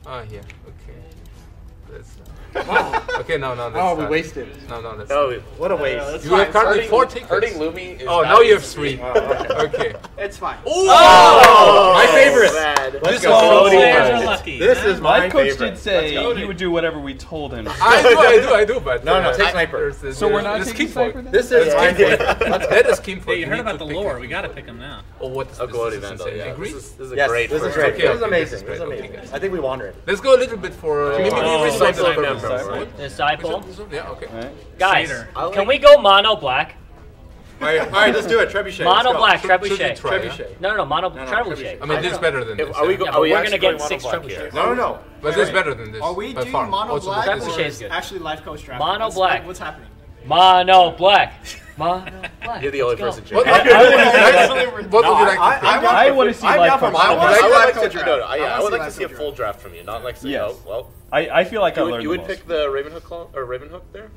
Ah, here. Okay. Okay, no. Oh, we wasted. No, that's. Oh, what a waste. You have currently 4 tickets. Hurting Lumi is now you have 3. Okay. It's fine. Oh! My favorite. Let's go. This is my Life coach favorite. did say he would do whatever we told him. I do, but no, take sniper. So we're not taking sniper then? This is my favorite. That is Kim for you heard about the lore. We gotta pick him now. Oh, what is this? Glory Vandal, yeah. Agree? This is Yes, great. this is great. Okay, This is okay, amazing. this This is is great. amazing. I think we wandered. Let's go a little bit for Disciple. Yeah, okay. Guys, can we go mono black? Alright, let's do it. Trebuchet. Mono black, Should we trebuchet. try, Trebuchet. No, mono trebuchet. I mean, this is better than this. Are we Yeah, but we're gonna get 6 trebuchets trebuchets. No. But this is better than this. Are we by doing far. mono Also, black this is- Trebuchet is good. actually life coach draft? Mono black. What's happening? Mono black. Mono black. You're the only Let's person. go. What would you like to pick? I want to see life coach. I would like to see a full draft from you, not like say, Yes. oh, well. I feel like I learned You the would most. pick the Ravenhook claw or Ravenhook there?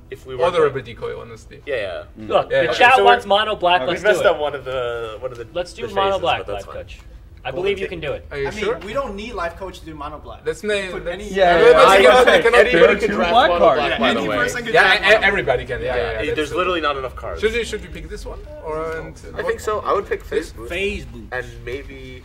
If we were Or the Rebel Decoy, honestly. Yeah. Look, Yeah, the okay, chat so wants mono black. We Let's do messed up it. one of the Let's do the mono chases, black, but that's life fine. coach. I believe you can do it. Are you I mean, sure? we don't need life coach to do mono black. Let's name. Anybody can draft black mono card. black, by the Any way. person can draft mono black. Everybody can. Yeah. There's literally not enough cards. Should we pick this one or? I think so. I would pick Phase Boost. Phase boost. And maybe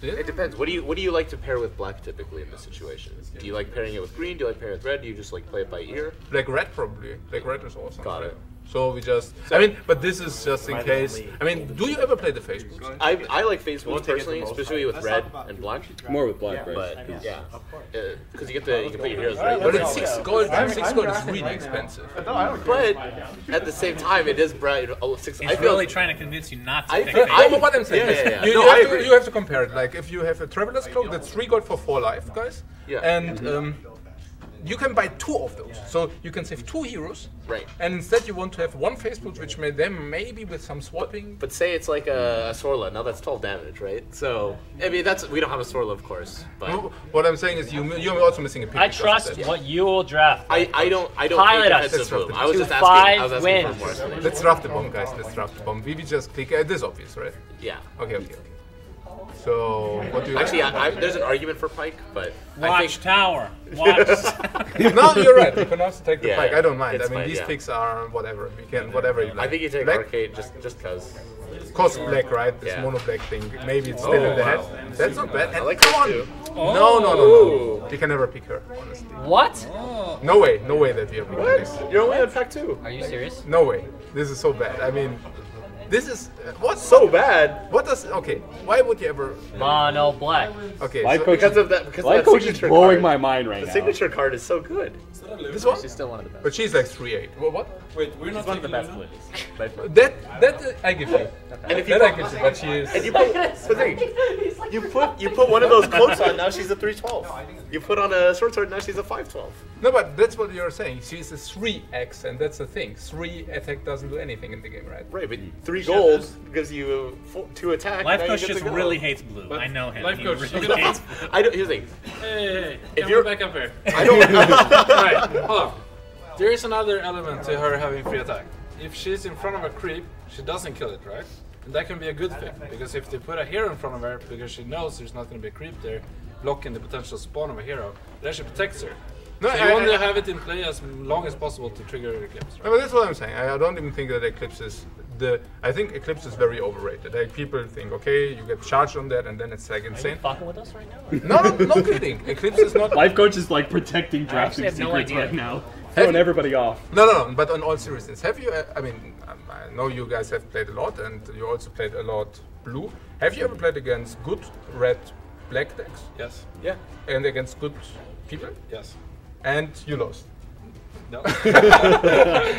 it depends. What do you like to pair with black typically in this situation? Do you like pairing it with green? Do you like pairing it with red? Do you just like play it by ear? Like red probably. Like red is awesome. Got it. So we just. I mean, but this is just in case. I mean, do you ever play the Facebook? I like Phase Boost personally, especially with red and black. More with black, right? But yeah, because you can put your heroes right. But it's 6 gold. 6 gold is really expensive. But at the same time, it is bright. He's really trying to convince you not to pick I phase. what I'm saying is, Yeah. you have to compare it. Like if you have a Traveler's Cloak, that's 3 gold for 4 life, guys. Yeah. And you can buy 2 of those, so you can save 2 heroes. Right. And instead you want to have 1 Facebook, which made them maybe with some swapping. But say it's like a Sorla, now that's 12 damage, right? So, I mean, we don't have a Sorla, of course, but... What I'm saying is you're also missing a pick. I trust what you will draft. I don't Pilot us. defensive move. I to was just asking, 5 wins. for more explanation. Let's draft the bomb, guys. Let's draft the bomb. We just click. This is obvious, right? Yeah. Okay. So, what do you Actually, there's an argument for Pike, but I Watch think... tower. Watch. No, you're right. You can also take the Yeah, pike. I don't mind. I it's mean, fine, these yeah. picks are whatever. We can whatever you like. I think you take black, Arcade just because. cost black, right? This Yeah. mono black thing. Maybe it's still in the head. That's not bad. And like come on. this too. No. You can never pick her, honestly. What? No way that we are picking this. You're only on pack 2. Are you serious? No way. This is so bad. I mean, this is what's So bad. What does? Okay. Why would you ever? Mono black. Okay. Life so coach Because of that Life coach is blowing my mind right The now. signature card is so good. this one? She's still one of the best. But she's like 3/8. What? Wait, we're not One of the best Lulu. players. That I give you. And if you That I give you. But she is. And you put one of those cloaks on, now she's a 312. You put on a short sword, now she's a 512. No, but that's what you're saying. She's a 3x, and that's the thing. 3 attack doesn't do anything in the game, right? Right, but 3 gold gives you 2 attack. Life now coach you get just to go. really hates blue. I know him. Life He coach, really you can- hates I don't. Here's the thing. Hey, If come you're- back up here. I don't. Alright, hold on. There is another element to her having free attack. If she's in front of a creep, she doesn't kill it, right? And that can be a good thing, because if they put a hero in front of her, because she knows there's not going to be a creep there, blocking the potential spawn of a hero, it actually protects her. No, So you want to have it in play as long as possible to trigger Eclipse, right? No, but that's what I'm saying. I don't even think that Eclipse is I think Eclipse is very overrated. Like people think, okay, you get charged on that, and then it's like Are you insane. fucking with us right now? No kidding. Eclipse is not. Life coach is like protecting drafting have no secrets idea. right now, throwing everybody off. No. But on all seriousness, have you? I mean, I know you guys have played a lot, and you also played a lot blue. Have you ever played against good red black decks? Yes. Yeah. And against good people? Yes. And you lost. No.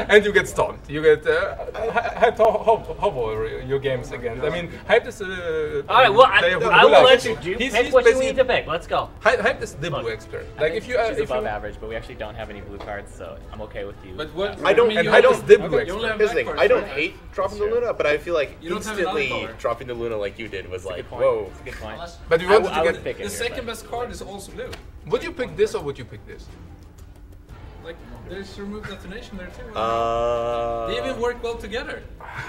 And you get stomped. You get hyped over your games again. I mean, hype is. Alright, well, I will let you do. Pick what you need to pick. Let's go. Hype is the blue expert. Like if you. She's if above you, average, but we actually don't have any blue cards, so I'm okay with you. But what? I don't- mean, and you I have don't this- dip blue you only have Here's the black thing. cards, I don't right? hate dropping the Luna, but I feel like You don't have instantly another color. dropping the Luna like you did was like, Good point. whoa. That's a good point. but you I wanted would to get. pick it The here, second best card is also blue. Would you pick this or would you pick this? Like, there's removed detonation there too. Uh, They even work well together.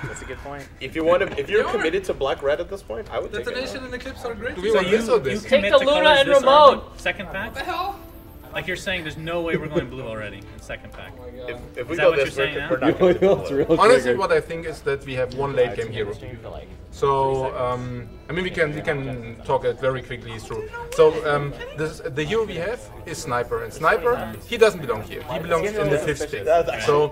That's a good point. If you want to, if you're committed to black red at this point, I would take it. Detonation and Eclipse are great. Do we want this or this? Take the Luna and Remote. Second pack? What the hell? Like you're saying, there's no way we're going blue already in second pack. If we Is that go what you're this, saying now? we're not going It's to real Honestly, triggered. what I think is that we have one late game hero. So I mean, we can talk it very quickly through. So the hero we have is Sniper, and Sniper he doesn't belong here. He belongs in the 5th stick. So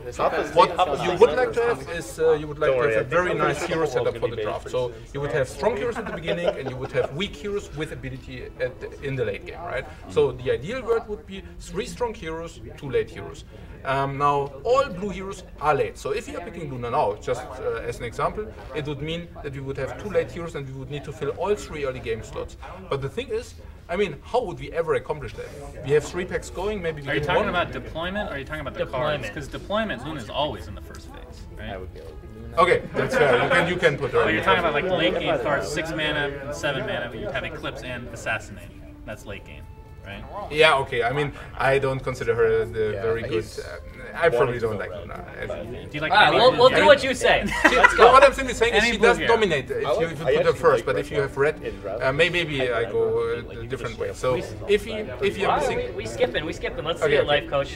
what you would like to have is you would like to have a very nice hero setup for the draft. So you would have strong heroes at the beginning, and you would have weak heroes with ability in the late game, right? So the ideal world would be 3 strong heroes, 2 late heroes. Now, all blue heroes are late. So if you are picking Luna now, just as an example, it would mean that we would have 2 late heroes and we would need to fill all 3 early game slots. But the thing is, I mean, how would we ever accomplish that? We have 3 packs going, maybe we Are you Mm-hmm. talking Mm-hmm. about deployment or are you talking about the cards? Because deployment, Luna is always in the first phase, right? Okay, that's fair. You can put her. But you're talking about like late game cards, 6 mana and 7 mana, but you'd have Eclipse and Assassinate. That's late game, right? Yeah, okay. I mean, I don't consider her the very good. I probably don't like Luna. Do you like Alright, any we'll blue do hero? what you say. Let's But go. what I'm simply saying is Any she blue does hero. dominate if you put her first, but if you have red, maybe I go a different way. So if you are missing, We skipping. Let's see it, life coach.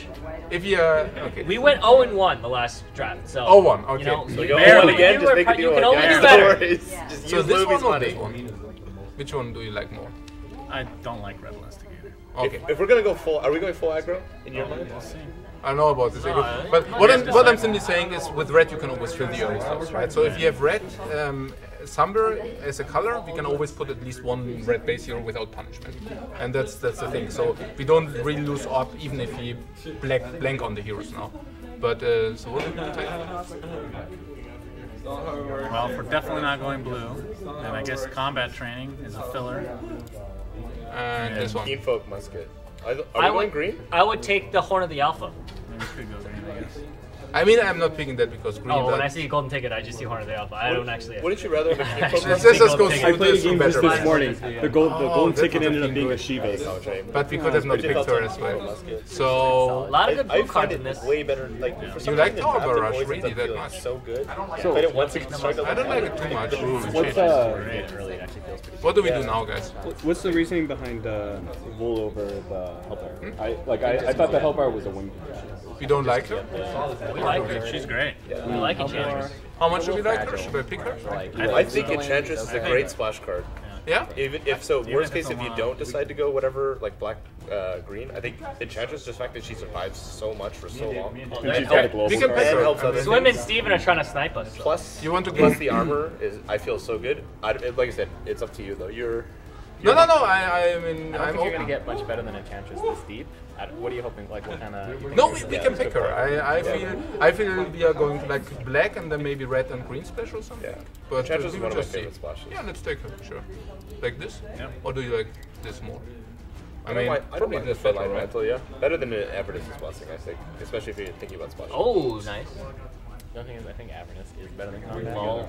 if you are okay. We went 0-1 the last draft, so. 0-1, okay. You know, So you go barely- one again, you just were make pro- it you do can it only again. do better. No worries. Just So use this Luby's one or this money. one? Which one do you like more? I don't like Rebel Instigator. Okay. If we're gonna go full, are we going full aggro in your mind? I know about this, but what I'm simply saying is with red you can always fill the early slots, right? So if you have red Somber as a color, we can always put at least 1 red base hero without punishment, and that's the thing. So we don't really lose up even if we blank on the heroes now. But so what did you take? Well, if we're definitely not going blue, then I guess combat training is a filler. And this one. Keen Folk Musket. Are we I going would, green? I would take the Horn of the Alpha. Maybe we could go green, I guess. I mean, I'm not picking that because green. Oh, but when I see Golden Ticket, I just see Horn of the Alpha. I don't actually. Wouldn't you rather have a Keen Folk let's Musket? just go I through I played a game just better. this morning. The golden that ticket would have ended up been being a good. Shiva's. But we could have not picked her as well. So A lot of good I blue find cards in it this. way better. Like for some You like reason, Tower drafted Barrage poisons really I that feel much? So good. I played it once against Struggle. I don't like it too much. What's What do we do now, guys? what's the reasoning behind Wool over the Hellfire? I thought the Hellfire was a wing. We don't like her. We like her. She's great. We like Enchantress. How much do we like her? Should I pick her? I think Enchantress is a great splash card. Yeah. Even if so, worst if case, it's if you a don't decide to go whatever, like black, green, I think Enchantress, just the fact that she survives so much for so long, And she's got a global We can card. pick and her. helps I other mean, Swim and things. Steven are trying to snipe us. Plus, You want to go? plus the armor is, I feel so good. Like I said, it's up to you though. No. I mean, I I'm don't think you're open. gonna get much better than Enchantress this deep. What are you hoping? Like, what kind of? No, we can pick her. I feel we are going to like black and then maybe red and green splash or something. Yeah. But Enchantress we is will one of my just see. favorite splashes. Yeah, let's take her. Sure. Like this? Yeah. Or do you like this more? I I mean, don't probably mind this the better, Finalizing right? Mantle, yeah. Better than an Avernus blessing, I think. Especially if you're thinking about splashing. Oh, nice. The only thing is, I think Avernus is better than Combat. Lol.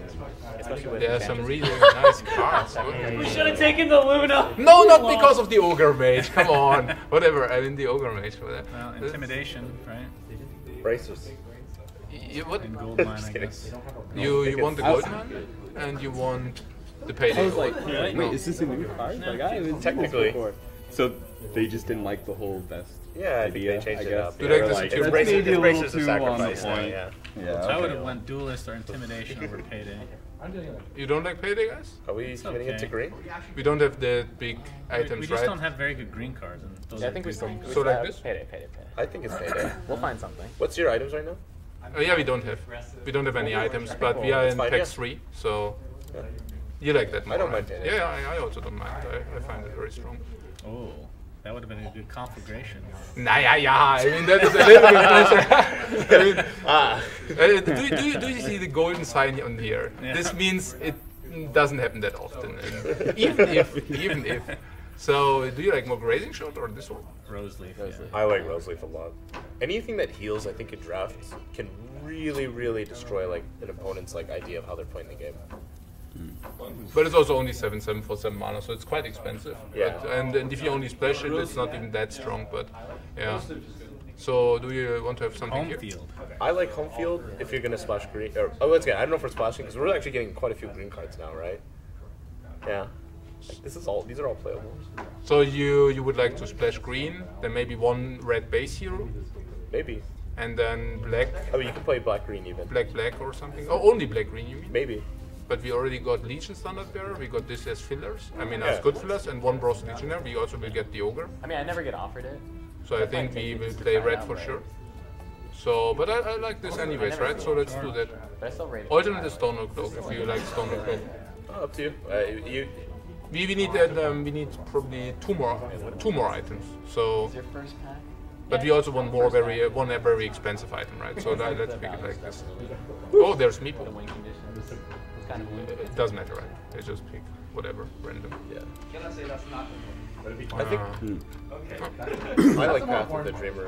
Especially with There are some Enchantress. really nice cards. We should have taken the Luna. No, not because of the Ogre Mage. Come on. Whatever. I mean the Ogre Mage. Whatever. Well, intimidation, right? Bracers. What? And gold mine, I Just kidding. guess. You want the Golden Man and you want the Payday. I was like, No. wait, is this a new card? Like, I haven't seen this Technically. before. So they just didn't like the whole vest. Yeah, I think idea, they changed I it guess. up. Do Yeah, they they're just like, do it's it? bracers, Maybe a it's little bracers to too on the sacrifice now, point. yeah. Yeah. I would have went duelist or intimidation over payday. You don't like Payday, guys? Are we committing it to okay. green? We don't have the big items, We just right? don't have very good green cards, and those Yeah, are I think we good still. green we cards. So still like have this? Payday. I think it's payday. We'll find something. What's your items right now? Yeah, we don't have. We don't have any items, but we are That's in fine, pack yeah. 3, so you like that more, I don't right? mind Payday. Yeah, I also don't mind. I find it very strong. Oh, that would have been a good conflagration. Nah, yeah. I mean, that is a little bit closer. I mean, do you see the golden sign on here? Yeah. This means it doesn't happen that often. And even if. So, do you like more grazing shot or this one? Roseleaf. I like Roseleaf a lot. Anything that heals, I think, in drafts can really, really destroy like an opponent's like idea of how they're playing the game. But it's also only 7/7 for 7 mana, so it's quite expensive. Yeah. But, and if you only splash it, it's not even that strong. But yeah. So do you want to have something Home here? field. I like home field if you're gonna splash green. Or, oh, once again, I don't know if we're splashing because we're actually getting quite a few green cards now, right? Yeah. Like, these are all playable. So you would like to splash green, then maybe one red base hero, Maybe. and then black, I mean, you can play black green even. black or something. Oh, only black green you mean? Maybe. But we already got Legion Standard Bearer, we got this as fillers, I mean as Yeah. good fillers, and one Bros Legionnaire, we also will get the Ogre. I mean, I never get offered it. So I think we will play red for sure. So, but I like this anyways, right? So let's do that. But I still rate it. Alternate is Stoner Cloak, if you like Stoner Cloak. Oh, up to you. We need probably two more items. So, Your first pack? but we also want more one very expensive item, right? So let's pick it like this. Oh, there's Meeple. The win conditions. It's kind of weird. It doesn't matter, right? They just pick whatever random. Yeah. I think. I like Path of the Dreamer.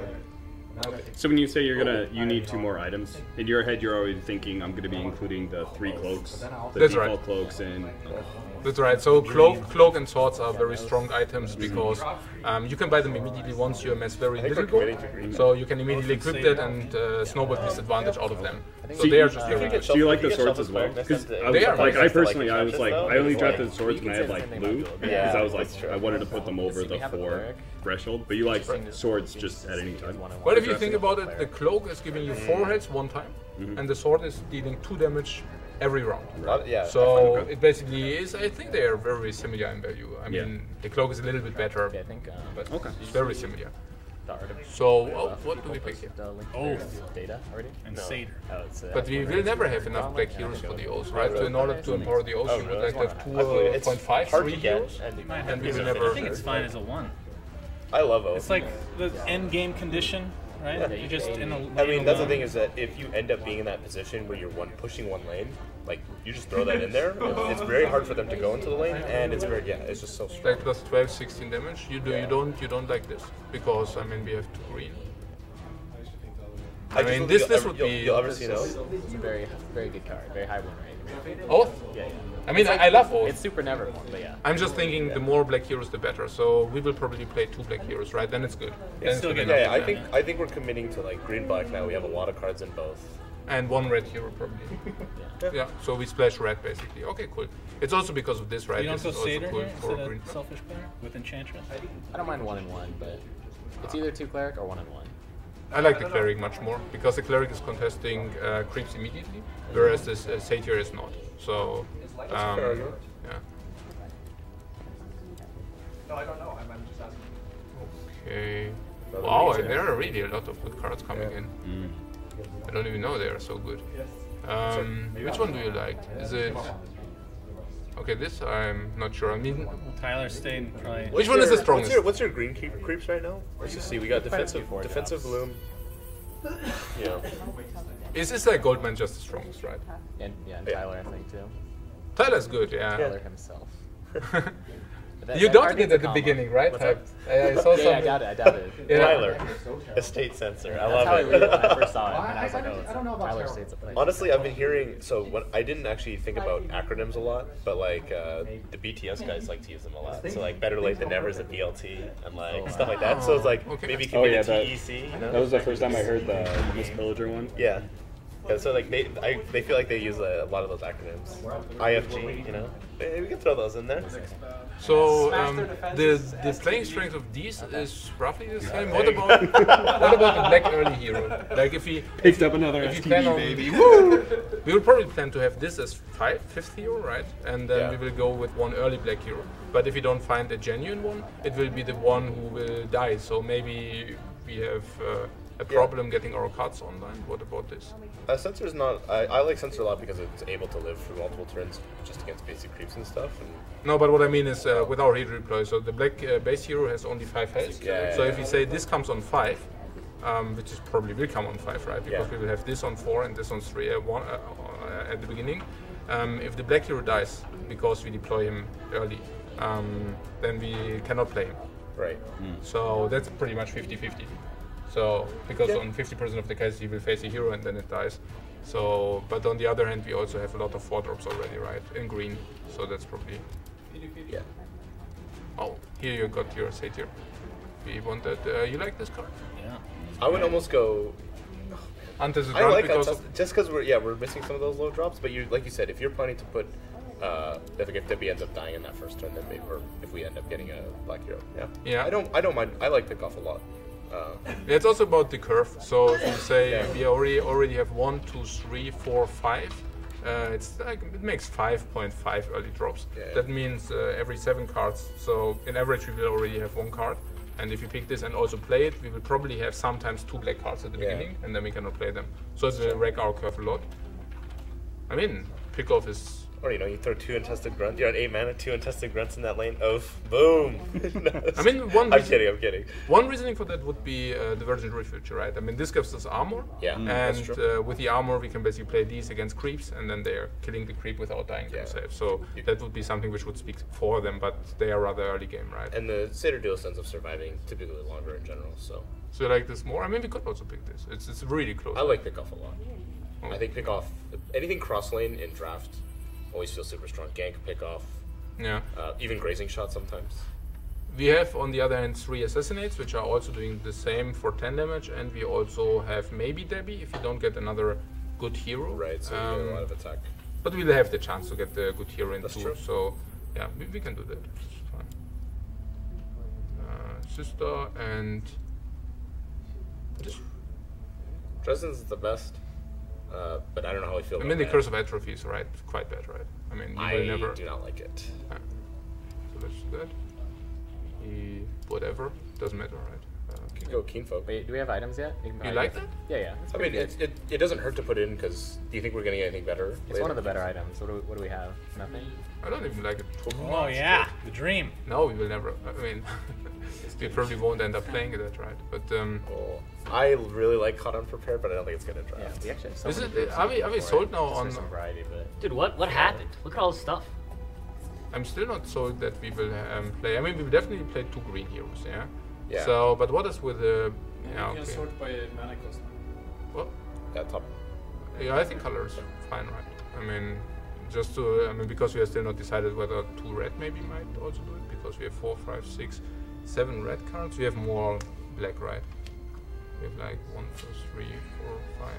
So when you say you need 2 more items, in your head you're already thinking I'm going to be including the 3 cloaks, the That's default right. cloaks, and That's right. So cloak and swords are very strong items because you can buy them immediately once you amass very little gold. So you can immediately equip that and snowball disadvantage out of them. So they are just very good. do you like the swords as well? Because They are like nice. I personally, I was like, I only drafted swords when I had like blue because I was like, that's true. I wanted to put them over the 4 threshold. But you like swords just at any time. Well, if you think about it, the cloak is giving you 4 hits one time, and the sword is dealing 2 damage every round. Yeah. So it basically is. I think they are very similar in value. I mean, the cloak is a little bit better, I think but Okay. it's very similar. the art of So what do we pick here? the link Oath. data already. And Seder. Oh, it's, But we will never have enough black heroes for the oath, right? So in order to empower the oath, you would like to have 2.5, 3 heroes, and we will never. I think it's fine as a 1. I love Oath. It's like the end game condition, right? You just in a I mean, that's the alone. thing is that if you end up being in that position where you're pushing one lane, like you just throw that in there. It's very hard for them to go into the lane, and it's it's just so strong. Like plus 12, 16 damage. You don't like this because I mean we have 2 green. I mean this would be You'll ever see Oath? It's a very, very good card. Very high win rate. Oath. Yeah, yeah. I mean I love Oath. It's super never one, but yeah. I'm just thinking the more black heroes the better. So we will probably play 2 black heroes, right? Then it's good. Then it's still good good. enough. Yeah, I think we're committing to like green black now. We have a lot of cards in both. And 1 red hero probably. Yeah. So we splash red basically. Okay, cool. It's also because of this, right? You don't This go is also Seder cool here for instead green. of Selfish Bear with Enchantress? I don't mind 1 and 1, but it's either 2 cleric or 1 and 1. I like the cleric much more because the cleric is contesting creeps immediately, whereas this satyr is not. So, yeah. Okay. Wow, there are really a lot of good cards coming in. I don't even know they are so good. Which one do you like? Is it? Okay, this I'm not sure. I mean, Tyler stayed probably. which one is the strongest? What's your green creeps right now? Let's just see. We got defensive bloom. Yeah. Is this like Goldman just the strongest, right? And Tyler, I think, too. Tyler's good, yeah. Tyler himself. You doubted it at the beginning, right? I saw something. Yeah, I doubt it. Yeah. Tyler, estate censor. I That's how I love read it it. when I first saw it. And I was like, oh, Tyler states a place. Honestly, I've been hearing. So when I didn't actually think about acronyms a lot, but like the BTS guys like to use them a lot. So like better late than never is a BLT and like stuff like that. So it's like Okay. maybe it Oh, could be yeah, a that- TEC. You know? That was the first time I heard the Miss Pillager one. Yeah. Yeah, so like they feel like they use a lot of those acronyms. IFG, you know. We can throw those in there. So the playing strength of these is roughly the same. What about the black early hero? Like if we Picked up another if you plan STD, on, baby. we will probably plan to have this as fifth hero, right? And then we will go with 1 early black hero. But if you don't find a genuine one, it will be the one who will die. So maybe we have a problem getting our cards online. What about this? Censor's not. I like Censor a lot because it's able to live through multiple turns just against basic creeps and stuff. And No, but what I mean is with our hero deploy. So the black base hero has only 5 health. So if you say this comes on 5, which is probably will come on 5, right? Because we will have this on 4 and this on 3 at the beginning. If the black hero dies because we deploy him early, then we cannot play him. right. So that's pretty much 50-50. So because on 50% of the cases he will face a hero and then it dies. So, but on the other hand, we also have a lot of 4 drops already, right? In green. So that's probably. Yeah. Oh, here you got your satyr. We want that. You like this card? Yeah. I would almost go. Untested I ground like because untested, just because we're missing some of those low drops. But like you said, if you're planning to put if Debbie ends up dying in that first turn, then maybe, or if we end up getting a black hero, Yeah. I don't mind. I like Pickoff a lot. it's also about the curve. So if you say we already have 1, 2, 3, 4, 5. It's like it makes 5.5 early drops. That means every 7 cards. So in average, we will already have 1 card. And if you pick this and also play it, we will probably have sometimes 2 black cards at the beginning, and then we cannot play them. So it will wreck our curve a lot. I mean, Pickoff is. Or you throw 2 untested grunts. You're on 8 mana, 2 untested grunts in that lane. Oh, boom! I mean, I'm kidding. One reasoning for that would be the Virgin Refuge, right? I mean, this gives us armor. Yeah, and that's true. With the armor, we can basically play these against creeps, and then they are killing the creep without dying themselves. So that would be something which would speak for them, but they are rather early game, right? And the Seder dual sense of surviving typically longer in general. So you like this more? I mean, we could also pick this. It's really close. I like Pickoff a lot. I think Pickoff, anything cross lane in draft, always feels super strong. Gank, Pickoff, even grazing shot sometimes. We have on the other hand 3 assassinates, which are also doing the same for 10 damage, and we also have maybe Debbie if you don't get another good hero. Right, so you get a lot of attack. But we'll have the chance to get the good hero in That's too. true. So yeah, we can do that. It's fine. Sister and Dresden's the best, but I don't know how I feel. I about mean, the that. Curse of Atrophy is quite bad, right? I mean, you will never. I do not like it. So let's do that. Whatever, doesn't matter, right? You can go Keen Folk. Wait, do we have items yet? You like that? Yeah. I mean, it doesn't hurt to put in because do you think we're getting anything better? It's later? one of the better items. What do we have? Nothing? I don't even like it. Oh yeah, the dream. No, we will never. I mean, we probably won't end up playing that, right? But Well, I really like Caught Unprepared, but I don't think it's gonna draft. Yeah, we actually have so is many it? groups Are we for sold it, now just on? for some variety, but Dude, what happened? Look at all this stuff. I'm still not sold that we will play. I mean, we will definitely play 2 green heroes, yeah. Yeah. So, but what is with the? Yeah, You can okay. sort by mana cost. Well, Yeah, top. yeah, I think color is fine, right? I mean, just to, I mean, because we are still not decided whether 2 red maybe might also do it, because we have 4, 5, 6, 7 red cards. We have more black, right? We have like 1, 2, 3, 4, 5.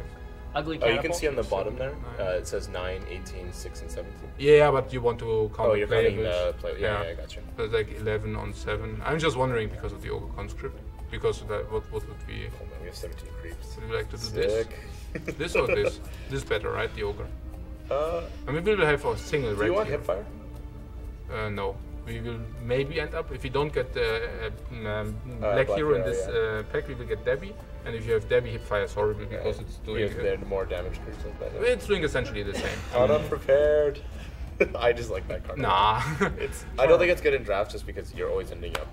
Ugly Oh, catapult. you can see on the bottom there. 9. It says 9, 18, 6, and 17. Yeah, but you want to count Oh, the you're counting playables. the play. Yeah, I got you. So it's like 11 on 7. I'm just wondering because of the Ogre conscript. Because of that, what would we? Oh man, we have 17 creeps. Would you like to do Sick. this? This or this? This better, right? The Ogre. Uh, I mean, we will have a single do red you want here. Hipfire? No. We will maybe end up, if we don't get the Black black hero in hero, this pack, we will get Debbie. And if you have Debbie, Hipfire is horrible because it's We doing have more damage creeps like that. it's doing essentially the same. Caught Unprepared. I just like that card. Nah. I don't think it's good in drafts just because you're always ending up.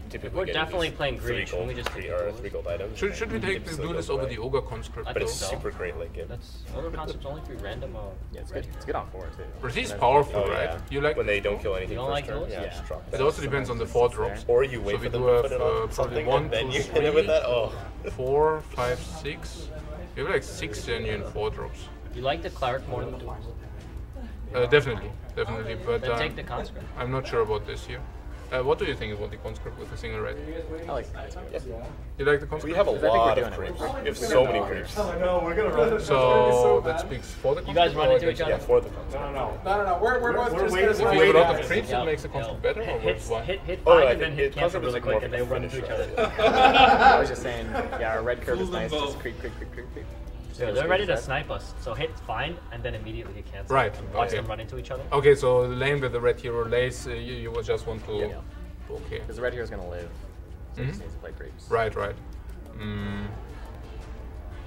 Typically We're getting definitely these playing 3 green. Shouldn't gold, we just take or the 3 gold items. Should we take Still do this goes over away. the Ogre conscript? I But think it's so. super great late game. That's other concepts only 3 random. yeah, it's good. It's good on 4 too. But he's powerful, Oh, right? yeah. You like when they don't kill anything You don't first like turn? those? Yeah, Yeah. just drop It that. also depends on the 4 drops. Or you wait So for we them do to have put it probably on something 1, and then 2, you hit it with 3, that. Oh. 4, 5, 6. We have like 6 genuine 4 drops. You like the cleric more than the duels? Definitely, but Then take the conscript. I'm not sure about this here. What do you think about the conscript with a single red? I like that. You like the We conscript? have a think we're lot doing of it. creeps. We have so many creeps. So that speaks for the conscript. You guys run or into each against other? Yeah, for the conscript. No. We're both just it? If we have a lot of creeps, Yeah. it makes the conscript better, or Hit, what's why? hit Oh, 5 yeah, and then it- hit cancel conscript really is more quick of and a they run into each finisher. other. I was just saying, yeah, our red curve is nice. Just creep. So they're ready to snipe us. So hit find and then immediately hit cancel. Right, And watch okay. them run into each other. Okay, so the lane with the red hero lays, you will just want to. Yeah. Okay. Because the red hero's gonna live, so he just needs to play creeps. Right.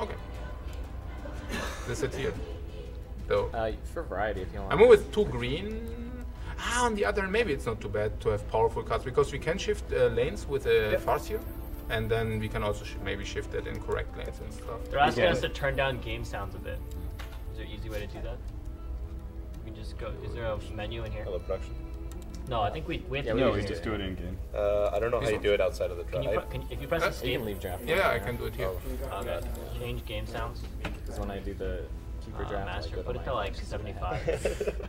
Okay. This is here, though. For variety, if you want. I move with 2 green. On the other, maybe it's not too bad to have powerful cards because we can shift lanes with a Farseer, and then we can also maybe shift it in correct lanes and stuff. They're asking us to turn down game sounds a bit. Is there an easy way to do that? We can just go. Is there a menu in here? Hello, production. No, I think we have to we do No, it we here. just do it in game. I don't know how you do it outside of the Can draft. you if you press You escape, can leave draft. Yeah, I can do it here. change game sounds. Because when I do the Keeper draft. Master, like, put it to like 75.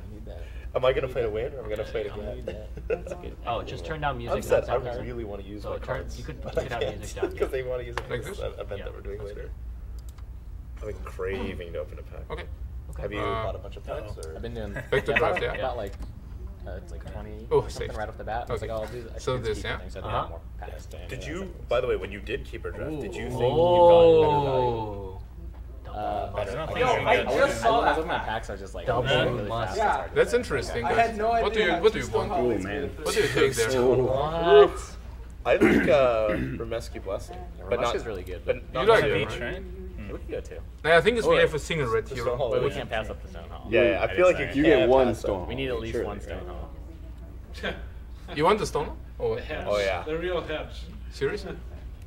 Am I gonna play to win, or am I gonna play to get? That's good. Oh, just turn down music. I'm set. I that's really want to use So my turn- cards. you could but have I can't music down, because yeah. they want to use it for Like this this? event Yeah, that we're doing that's later. I've been craving to open a pack. Okay. Have you Uh, bought a bunch of packs? Or? I've been doing. Back to draft, yeah. About like. It's like 20 Oh, something safe. right off the bat. I was Okay. like, oh, I'll do that. So this, yeah? So I Uh-huh. have more packs. to- Did yeah, you, so- by the way, when you did keeper draft, did you think Oh. better value? Yo, I I just saw that. I was looking at packs. I was just like, Double oh, really must. fast. Yeah. It's hard to That's say. interesting. I Guys. had no What idea. do you want? Oh man. What do you take there? What? I like Remesky Blessing, but not is really good. But You not like too it, much. right? We can go too. I think it's we Oh, have a single red The hero. Stone Hall But we is- can't pass up the Stone Hall. Yeah, I feel like I'd say. You get can't one pass up. Stone. We need at least Surely, one Stone Hall. You want the stone? Oh, Oh yeah. The real hedge. seriously?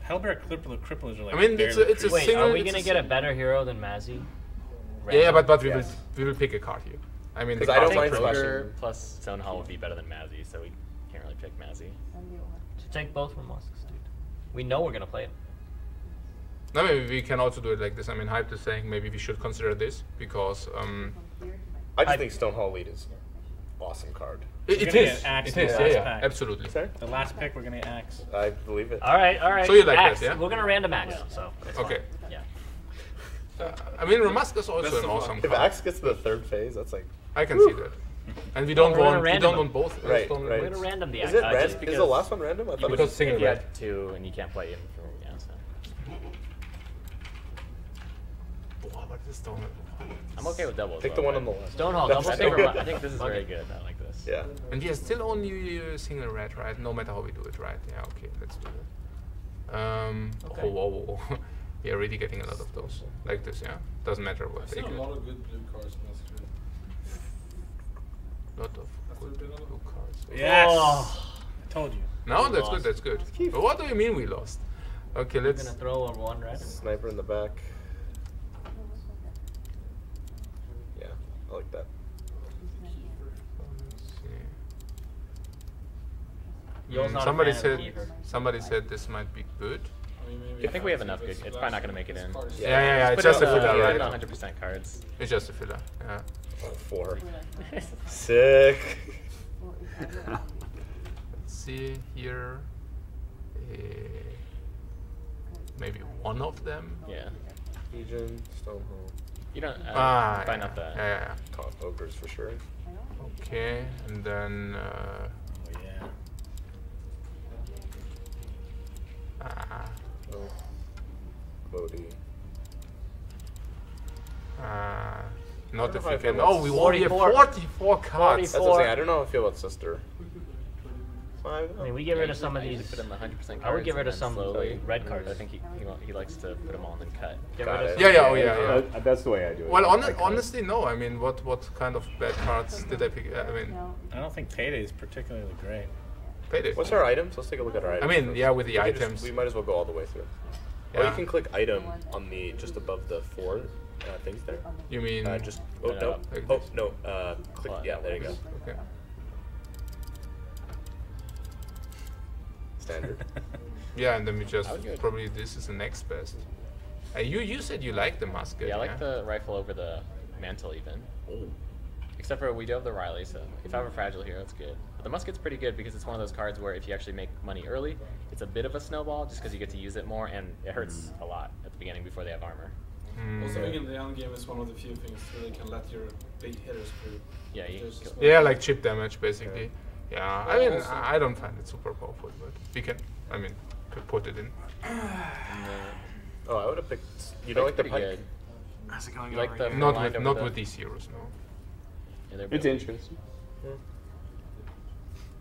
Hellbear cripplers are like. I mean, it's barely a free. Wait, single. are we it's gonna a get a sing- better hero than Mazzy? Yeah, but we Yes. will pick a card here. I mean, the 'Cause I don't cards mind are pretty- splashing. Plus Stone Hall would be better than Mazzy, so we can't really pick Mazzy. To take both from us, dude. We know we're gonna play it. No, maybe we can also do it like this. I mean, Hype is saying maybe we should consider this because I just think Stone Hall Lead is awesome card. it gonna is. get Axe It in is. the Yeah, last yeah, pack. absolutely. Sorry? The last pick, we're gonna get Axe. I believe it. All right. So you like Axe. that, yeah? We're gonna random Axe, so it's Okay. fine. Yeah. I mean, Ramask is also an awesome If card. Axe gets to the third phase, that's like I can see that. And we don't We're gonna want random want both. Right, stone right. We're gonna random the Is Axe. it just random? Is because- the last one random? I thought it Because was single If you red. have two and you can't play in for so. Wow, but this stone. I'm okay with doubles. Pick the though, one on but- the left. Stone Hall, That's double so stick. good. I think this is very good. I like this. Yeah. And we are still only single red, right? No matter how we do it, right? Yeah, okay, let's do that. Okay. Oh, whoa, whoa, whoa. We are really getting a lot of those. Like this, yeah? Doesn't matter what I've they seen get. a lot of good blue cards, Master. Lot of good blue cards. Yes. Oh. I told you. No, We that's lost. good, that's good. But what do you mean we lost? Okay, We're let's... gonna throw a one red. Sniper in the back. Yeah, I like that. Yo's not a Somebody fan of said Keeper. somebody said this might be good. I mean, maybe I think we have enough good. It's probably not going to make it in. Yeah, it's Put just it a on, filler, put it on right? 100% cards. It's just a filler, yeah. 4. Sick. Let's see here. Maybe one of them. Yeah. Legion, Stone Hall. You don't. Yeah, Fine up the. yeah. Top ogres for sure. Okay, and then Oh yeah. Oh. Bodhi. Not don't if know how you I feel can. about Oh, we only have 44. 44 cards. That's the thing. I don't know how I feel about Sister. I mean, we get rid of You some of usually these. put in the 100% cards. I would get rid and of then some slowly red cards. I think he likes to put them all and then cut. Get Got rid of it. some. Yeah, oh yeah. That's the way I do it. Well, I cut. honestly, no. I mean, what kind of bad cards did I pick? I mean, I don't think Payday is particularly great. Payday. What's our items? Let's take a look at our items. mean, first. yeah, with the We can just- items. we might as well go all the way through. Or Yeah. you can click item on the just above the 4 things there. You mean? Just oh No, no, like oh this. no. Click yeah. There you go. Okay. Standard. Yeah, and then we just I would go- probably this is the next best. You said you like the musket. Yeah, I like the rifle over the mantle even. Except for we do have the Riley, so if I have a fragile hero, it's good. But the musket's pretty good because it's one of those cards where if you actually make money early, it's a bit of a snowball just because you get to use it more, and it hurts a lot at the beginning before they have armor. Also, again, the end game is one of the few things where they can let your big hitters through. Yeah, you There's a go- small- Yeah, like chip damage basically. Yeah, I mean, Also- I don't find it super powerful, but we can. I mean, could put it in. Oh, I would have picked. You don't like the pretty pike? good. You like the Not line with over not the- with these heroes, no. Yeah, they're It's good. interesting.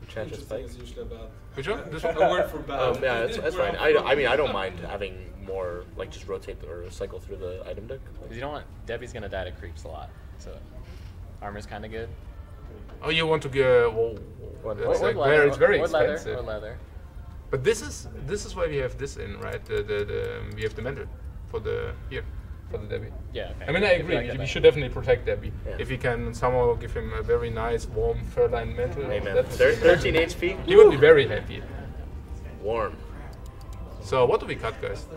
Enchantress Interesting pike. is usually a bad. Which one? This A one? word for bad. Yeah, that's fine. I mean, I don't mind having more, like, just rotate or cycle through the item deck. Because you don't want Debbie's gonna die to creeps a lot, so armor's kind of good. Oh, you want to get? Whoa, What- that's what like leather, very, it's very or leather, expensive. or leather. But this is why we have this in, right? The we have the mantle for the here for the Debbie. Yeah, okay. I mean, I If you agree. like that we better. should definitely protect Debbie. Yeah. If we can somehow give him a very nice, warm, fur-lined mantle, Amen. that would be 13 amazing. HP. He would be very happy. Warm. So what do we cut, guys?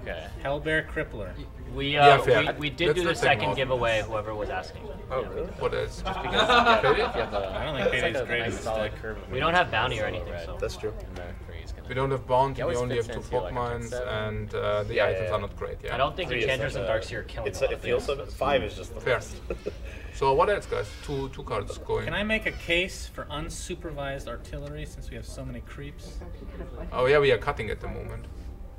Okay. Hellbear Crippler. We Yeah, fair. we did Let's do the not take them second out. giveaway. Whoever was asking. Oh, really? What else? Just because you Payday? have a, I don't think it's Payday's like a great in nice this solid deck. curve. of We don't have bounty or red. anything, so. That's true. And the three's gonna We don't have bounty, He we always only have fits 2 into, like, a Pokemons, 7. and the Yeah, items yeah. are not great, yeah. I don't think Three is Enchanters like and Darkseer are killing. It's a lot it of feels things. so. 5 is just the Fair. best. So what else, guys? Two cards going. Can I make a case for unsupervised artillery since we have so many creeps? Oh yeah, we are cutting at the moment.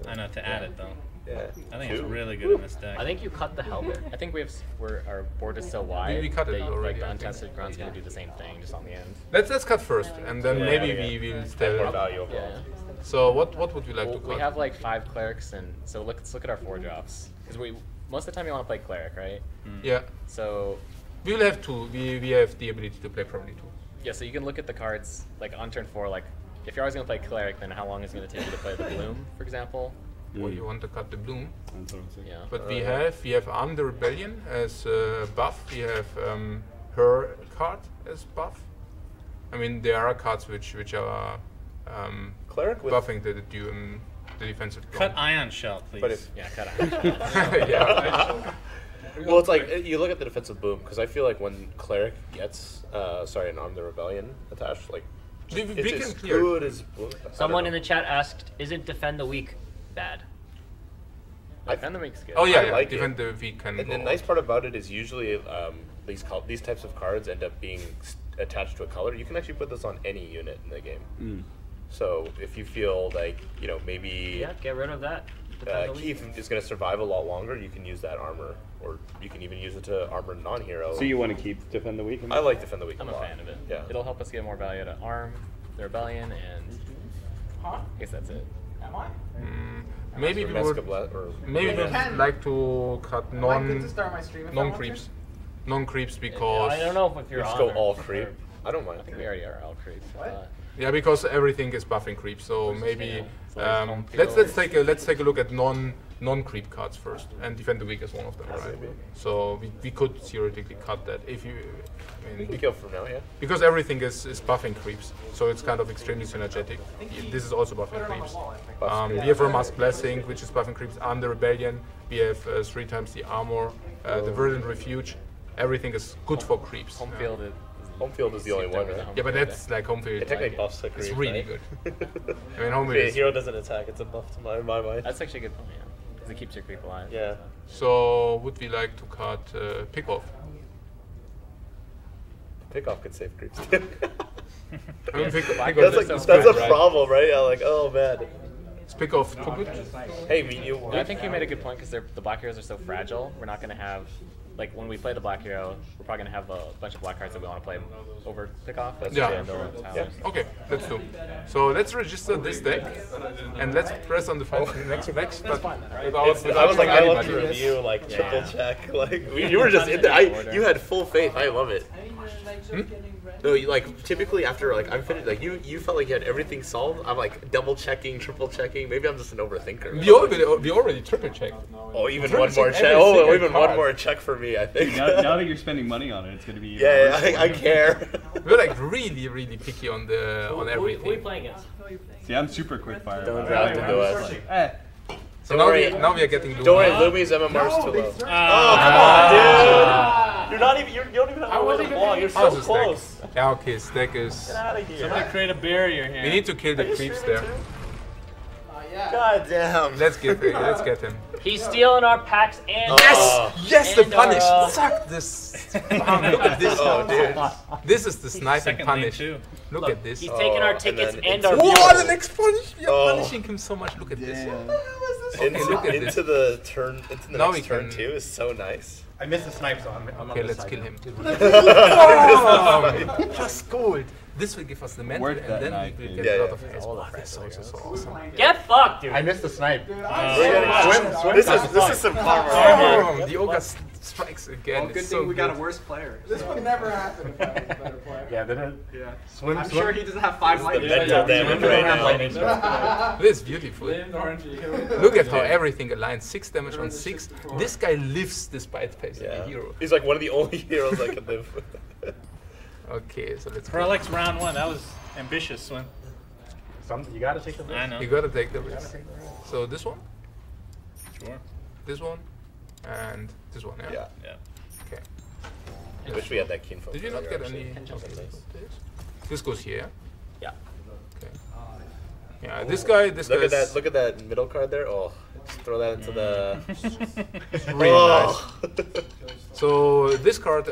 I know to add it though. Yeah. I think it's 2. really good in this deck. I think you cut the Hellbear. I think our board is so wide we cut it that already, like, the I think. untested grunt's gonna do the same thing, just on the end. Let's cut first, and then maybe yeah. we will More stay. value overall. Yeah. So what would we like Well, to cut? we have like 5 clerics, and so let's look at our 4 drops. Because most of the time you want to play cleric, right? Yeah, So we will have 2. We have the ability to play probably 2. yeah, so you can look at the cards like on turn 4. Like if you're always gonna play cleric, then how long is it gonna take you to play the bloom, for example? Or you want to cut the bloom. That's what I'm saying. Yeah. But we have Arm the Rebellion as buff. We have her card as buff. I mean, there are cards which are Cleric with buffing the defensive. Cut Ion Shell, please. But if Yeah, cut out. yeah. well, it's like you look at the defensive boom because I feel like when cleric gets an Arm the Rebellion attached, like We it's can as clear. good as boom. Someone in the chat asked, "Isn't Defend the Weak bad?" Defend the week's good. Oh yeah, I yeah. like Defend it. the weak can And go the nice part about it is usually these types of cards end up being attached to a color. You can actually put this on any unit in the game. So if you feel like maybe Yeah, get rid of that. Defend the Weak. Keith is going to survive a lot longer, you can use that armor, or you can even use it to armor non-hero. So you want to keep Defend the Weak? I like Defend the Weak. I'm a lot. fan of it. Yeah. It'll help us get more value to arm the rebellion, and I guess that's it. Maybe we Mesca would or maybe we would like to cut non creeps. Non creeps because I don't know if you're just on go there. all creep. I don't mind. I think we already are all creeps. yeah, because everything is buffing creep. So maybe So there's home let's take a look at non creep cards first, and Defend the Weak is one of them, right? So we could theoretically cut that if you. I mean, We kill from now, yeah. because everything is buffing creeps, so it's kind of extremely synergetic. This is also buffing creeps. We have Rama's Blessing, which is buffing creeps. Arm the Rebellion. We have 3 times the armor. The Verdant Refuge. Everything is good for creeps. Home Yeah. field is Home field is the only one, right? Yeah, but that's like home field. It technically Like, buffs the it's creep. really right? good. I mean, home If field a is. hero doesn't attack, it's a buff to my mind. That's actually a good point, yeah. Because it keeps your creep alive. Yeah. So would we like to cut pick off? Pickoff could save creeps. I mean, pick off That's is that's good, a right? problem, right? Yeah, like, oh man. Is pick off too good? Hey, me, you. I think you made a good point because the black heroes are so fragile. We're not going to have, like, when we play the black hero, we're probably going to have a bunch of black cards that we want to play over pick off. That's Yeah. Vandal and Towers. Okay, let's do. So let's register this deck, and let's press on the next flex. But I was like, I love to review, like, triple check. Like, you were just in there. You had full faith. I love it. No, you, like, typically after, like, I'm finished, like, you felt like you had everything solved. I'm, like, double checking, triple checking. Maybe I'm just an overthinker. We already triple checked. Oh, even Triple one more check check. every Oh, single even card. one more check for me, I think. Now that you're spending money on it, it's going to be even Yeah, worse. I care. We're like really picky on Who are you everything. playing against? See, I'm super quick fire. Don't about it. draft into us. So Don't worry. now we are getting Don't worry, Luma. Lumi's MMR's too low. Oh, come on, dude! You're not even. You don't even have to the ball. You're so How's the close. stack? Yeah, okay, stack is. Get out of here. Somebody create a barrier here. We need to kill the creeps there. God damn. Let's get him. He's stealing our packs and Yes, the And, punish. uh, Suck this. Look at this. Oh, dude. This is the sniping Second lane punish. too. Look at this. he's taking our and tickets then and it's- our Whoa, viewers. the next punish. We are Oh. punishing him so much. Look at this. Into, look at into this. the turn. Into the Now next we turn can- too is so nice. I missed the snipe, so I'm Okay, on let's this kill side him. Boom! Just gold. This will give us the mental, Worth and that then knife, we will dude. get Yeah, a lot yeah. of haste. Oh, that's also so awesome. Get fucked, dude. I missed the snipe. This is some karma. Oh, the Ogre strikes again. Well, good It's thing so we got a good. worse player. This would never happen if I was a better player. Yeah, then Yeah. I'm sure he doesn't have 5 lightning. mental damage right now. This is beautiful. Look at how everything aligns. 6 damage on 6. This guy lives despite facing a Yeah. hero. He's like one of the only heroes I can live with. Okay, so let's For go. Alex round 1, that was ambitious, Swim. You gotta take the risk. I know. You gotta take the risk. So this one, Sure. this one, and this one. Yeah. Yeah. Okay. I wish we had that keen focus. Did you not get any? This goes here. Yeah. Okay. Yeah. This guy. This Look guy. at that. Look at that middle card there. Oh, just throw that into the. Really Oh. nice. So this card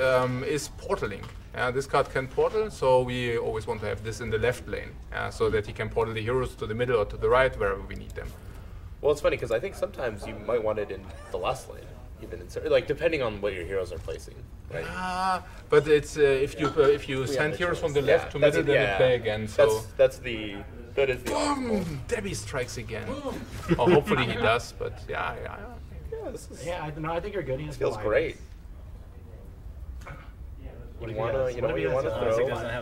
is portaling. This card can portal, so we always want to have this in the left lane, so that he can portal the heroes to the middle or to the right, wherever we need them. Well, it's funny because I think sometimes you might want it in the last lane, even in like depending on what your heroes are placing. Right? But it's if you send heroes from the left to middle, then you play again. So that is the boom! Debbie strikes again. Or hopefully he does, but yeah. I don't know. I think you're good. He feels great. You wanna throw. You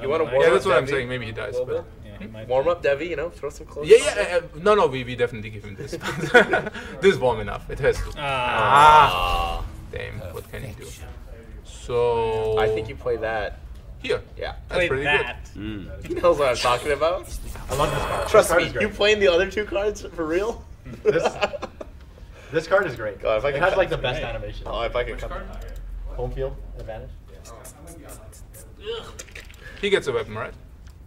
wanna warm Yeah, that's up what I'm Devi saying. Maybe he does. But warm up Devi, throw some clothes. Yeah. No, we definitely give him this. This is warm enough. It has to. Damn. What can he do? So I think you play that. Here. Yeah, that's pretty good. He knows what I'm talking about. I love this card. Trust me, you playing the other two cards for real? This card is great. God, if I it can has cut- like the best animation. Oh, if I could cut. Home field advantage. He gets a weapon, right?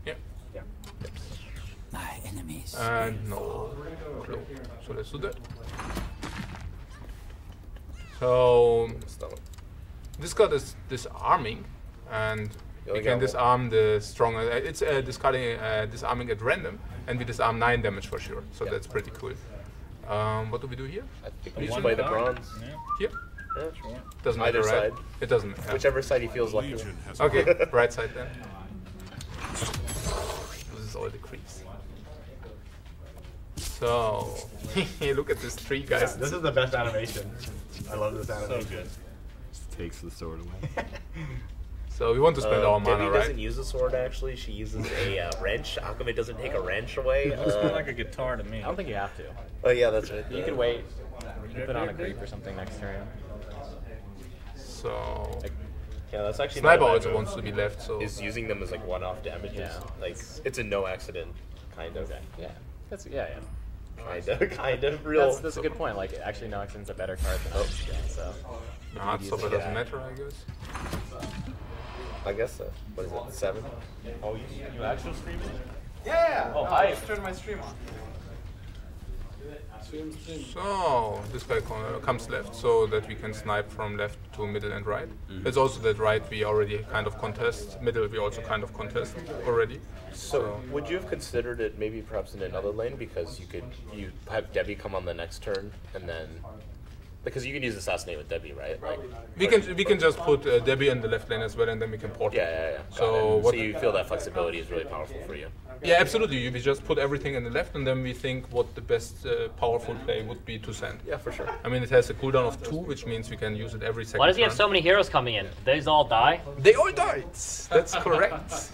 Yeah. Yeah. My enemies. And no. So let's do that. So this card is disarming, and we can disarm the stronger. It's disarming at random, and we disarm 9 damage for sure. So that's pretty cool. What do we do here? I think we should play the bronze. Here? Yeah, sure. Doesn't matter, Either right? side. It doesn't matter. Whichever side he feels like. Okay, right side then. This is all the creeps. So, look at this tree, guys. This is the best animation. I love this animation. So good. Just takes the sword away. So we want to spend our mana, Debbie right? doesn't use a sword actually. She uses a wrench. How come it doesn't take a wrench away? It's more like a guitar to me. I don't think you have to. Oh yeah, that's right. You can wait. You can put on a creep or something next turn. So Yeah, that's actually Sniper not a bad also move. wants to be left, so Is using them as like one-off damages. Yeah. Like it's a no accident, kind of. Yeah. That's yeah. Kind of real. That's a good point. Like actually, no accident's a better card than so. nah, so it doesn't matter, I guess. I guess so. What is it? 7? Oh, you actual streaming? Yeah. Oh, I turned my stream on. So this guy comes left, so that we can snipe from left to middle and right. It's also that right we already kind of contest. Middle we also kind of contest already. So would you have considered it maybe perhaps in another lane because you have Debbie come on the next turn and then because you can use assassinate with Debbie, right? Like We can just put Debbie in the left lane as well, and then we can port. yeah. So So you feel that flexibility is really powerful for you. Yeah, absolutely. We just put everything in the left, and then we think what the best powerful play would be to send. Yeah, for sure. I mean, it has a cooldown of 2, which means we can use it every second. Why does he have turn. so many heroes coming in? These all die? They all died. That's correct.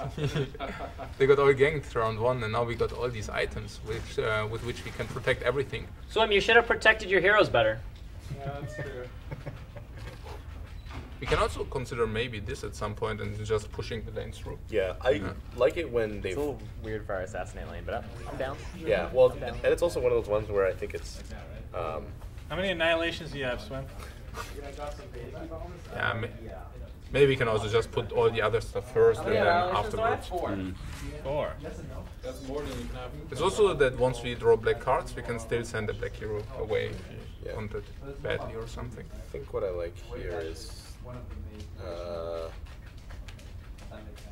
They got all ganked round 1, and now we got all these items, which with which we can protect everything. Swim, you should have protected your heroes better. Yeah, that's true. We can also consider maybe this at some point and just pushing the lanes through. Yeah, I like it when they. It's a little weird for our assassinate lane, but I'm down. Yeah, well, and it's also one of those ones where I think it's. How many annihilations do you have, Swim? Yeah, maybe we can also just put all the other stuff first and then afterwards. 4. That's more than you can have. It's also that once we draw black cards, we can still send a black hero away if you want it badly or something. I think what I like here is the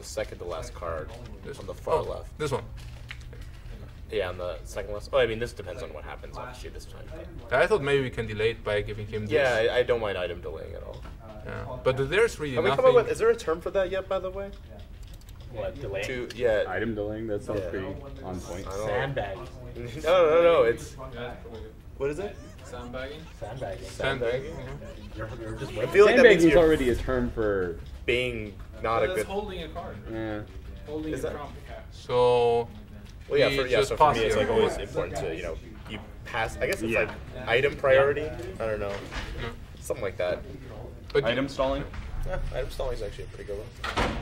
second to last card on the far left. This one. Yeah, on the second last. Oh, I mean, this depends on what happens obviously this time. I thought maybe we can delay it by giving him this. Yeah, I don't mind item delaying at all. Yeah. But there's really Have we come nothing. up with? Is there a term for that yet? By the way. What, delay? Item delaying, that sounds pretty on point. Sandbag. No, it's. What is it? Sandbagging? Sandbagging. You're just I feel like that means Sandbagging is you're already a term for being not a That's good. holding a card. Yeah. Holding Is a that- trump. So. Well, yeah, we so just for pass me, it's here. like always important to you pass. I guess it's like item priority. I don't know, something like that. But Item stalling? Yeah, item stalling is actually a pretty good one.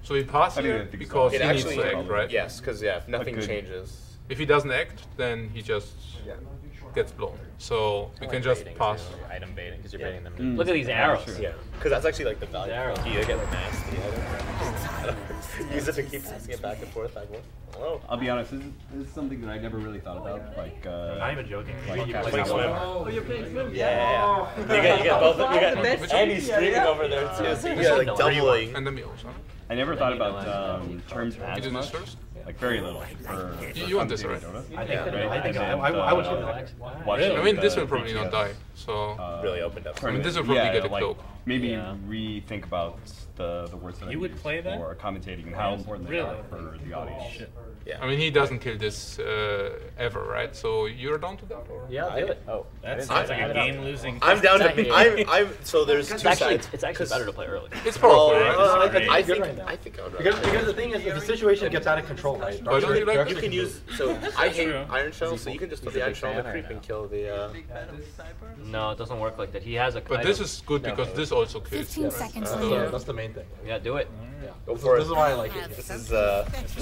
So we pass I here didn't think so. because It he needs actually, to act, right? yes, because if nothing good- changes, If he doesn't act, then he just gets blown. So we can just pass. Item baiting, because you're baiting them. Look at these arrows. Yeah, because that's actually like the value. Arrows. You get like nasty items. Use it to keep passing it back and forth. Whoa. I'll be honest, this is something that I never really thought about. Like, not even joking. Like, Playing swim. Oh, you're playing swim? Yeah. You get both. You got and he's streaming over there too. So you got like doubling. And then me also. I never thought about terms You as did much. this first? Like very little. You want this, right? I think I would do that. I mean, this will probably not die. So really opened up. I mean, this will probably get a like, cloak. Maybe rethink about the words that You would play that? or commentating and how important they are for the audience. Yeah. I mean, he doesn't kill this ever, right? So you're down to that, or? Yeah, do it. Oh, That sounds like a game-losing. I'm down to. I'm. So there's two sides. It's actually better to play early. It's powerful, right? I think I would rather. Because the thing is, if the situation gets out of control, right? Why don't you like? You can use. So I hate true. Iron Shell, so you can just throw the Iron Shell on the creep and kill the. No, it doesn't work like that. He has a. But this is good because this also kills. 15 seconds Yeah, later. that's the main thing. Yeah, do it. Go for it. This is why I like it. This is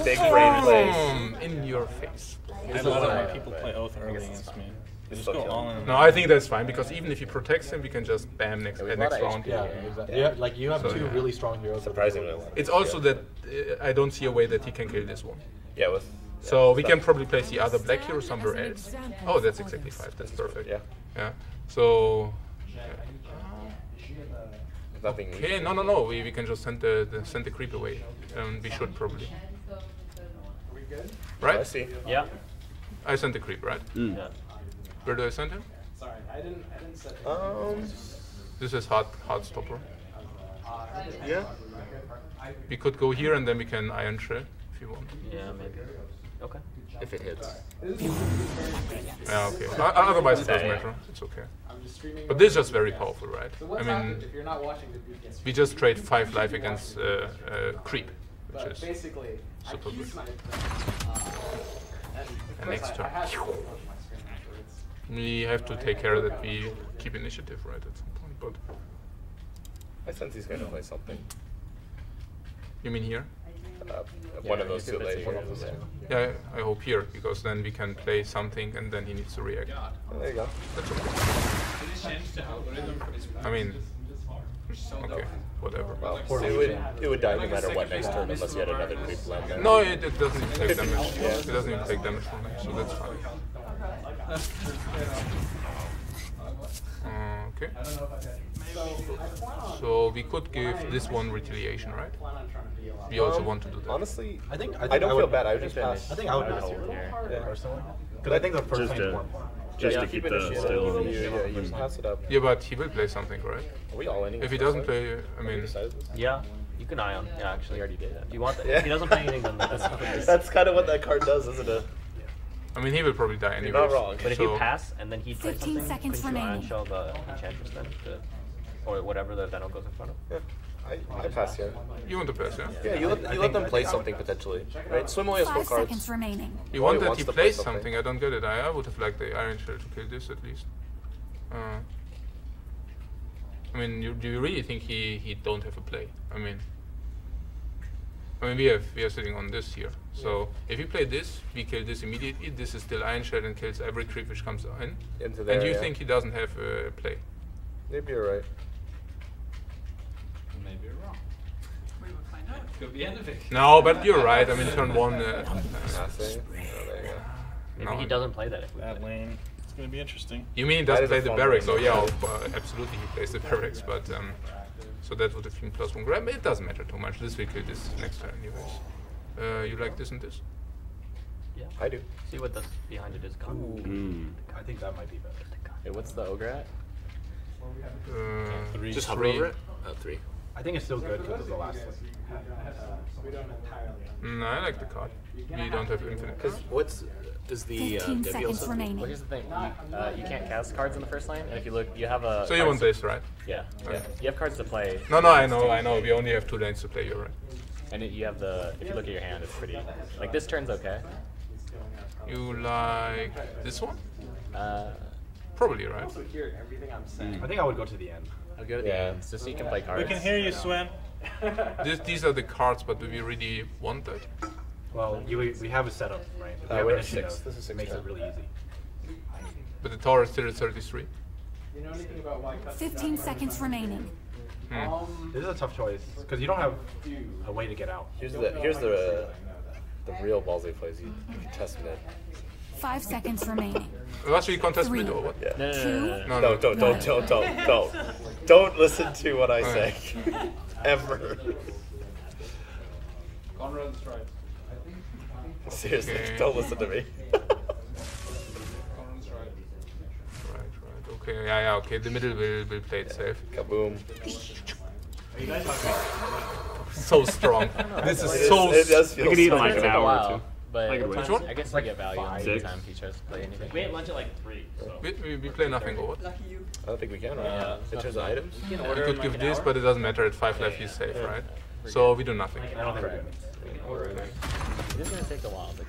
big brain plays. In your face. I love it when people play Oath early against me. They just go all in. No, I think that's fine because even if he protects him, we can just bam next round. Yeah, exactly. Yeah, like you have two really strong heroes. Surprisingly. It's also that I don't see a way that he can kill this one. Yeah, with. So we can probably place the other black hero somewhere else. Oh, that's exactly 5. That's perfect. Yeah. Yeah. So. Nothing. Okay. No. We can just send the creep away. We should probably. Right? I see. Yeah. I sent the creep, right? Yeah. Where do I send him? Sorry, I didn't set This is hard stopper. Yeah. We could go here and then we can iron shell if you want. Yeah, maybe. Okay. If it hits. Yeah, okay. Otherwise it doesn't matter. It's okay. But this is just very powerful, right? I mean, if you're not watching the BTS, we just trade 5 life against creep, which but is basically, super good. And next turn. I had to close my screen afterwards. We have to take care that we keep initiative right at some point. But I sense he's going to play something. you mean here? One of those two late. Yeah, I hope here because then we can play something and then he needs to react. Oh, there you go. That's okay. I mean, okay, whatever. Well, it would die no matter what next turn unless you had another creep land there. No, it doesn't even take damage. It doesn't even take damage from me, so that's fine. Okay. So we could give this one retaliation, right? We also want to do that. Honestly, I don't feel bad. I would just pass. I think I would pass here, personally. Because I think the first thing is more important. Just to keep the still. Yeah, you just pass it up. Yeah, but he will play something, right? Are we all ending? If he doesn't play, I mean, Yeah. You can ion. Yeah, actually. You already did that. If you want that. Yeah. If he doesn't play anything, then that's That's kind of what that card does, isn't it? I mean, he will probably die anyway. You're not wrong. But if you pass and then he plays 15 something, seconds couldn't you ion remaining. shell the enchantress then? Or whatever the Venal goes in front of? Yeah, I pass here. You want to pass, yeah? Yeah, you let them play something potentially, right? Swim only has 4 5 cards. seconds remaining. You want he that wants he to play plays something. something? I don't get it. I would have liked the Iron Shell to kill this at least. I mean, do you really think he don't have a play? I mean, we are sitting on this here. So if you play this, we kill this immediately. This is still Iron Shell and kills every creep which comes in. Into there, And you yeah. think he doesn't have a play? Maybe you're right. Maybe you're wrong. We will find out. Could be anything. No, but you're right. I mean, turn 1. Passing. Oh, there you go. Maybe No. he doesn't play that if we That lane. It's going to be interesting. You mean he That doesn't is a play the fun barracks? one. Oh yeah, absolutely he plays the barracks, but so that would have been +1 grab. It doesn't matter too much. This will kill this next turn anyways. You like this and this? Yeah. I do. See what the behind it is. I think that might be better. Hey, what's the ogre at? Just hover 3. over it. 3. I think it's still good because of the last one. No, I like the card. We don't have infinite. Because is the 15 Debbie seconds also? remaining. Well, here's the thing. You can't cast cards in the first lane, and if you look, you have a. So you want this, right? Yeah. You have cards to play. No, I know. We only have 2 lanes to play. You're right. And you have the. If you look at your hand, it's pretty. Like this turn's okay. You like this one? Probably, right? I think I would go to the end. I'll go to the end, just so you can play cards. We can hear you, Swen. These are the cards, but do we really want that? Well, we have a setup, right? We have we're an at issue, 6. though. This is It makes 6. it really easy. But the tower is still at 33. You know anything about why 15 seconds remaining. This is a tough choice because you don't have a way to get out. Here's the real ballsy plays. You can test mid. 5 seconds remaining. Last week contest mid or what? Yeah. No. Don't listen to what I say. Ever. Conrad's right. Seriously, Okay. don't listen to me. Conrad's right. Right. Okay, yeah, okay. The middle will play it safe. Kaboom. So strong. This is so. It does feel We could eat so like good. an hour or Wow. two. But I could wait. Which one? I guess we get value on Six. the time he tries to play anything. We ate lunch at like 3. So. We play nothing over. I don't think we can. Right? In terms of items. You could give this, but it doesn't matter. At 5 left, he's safe, right? So we do nothing. I don't think It is going to take a while. But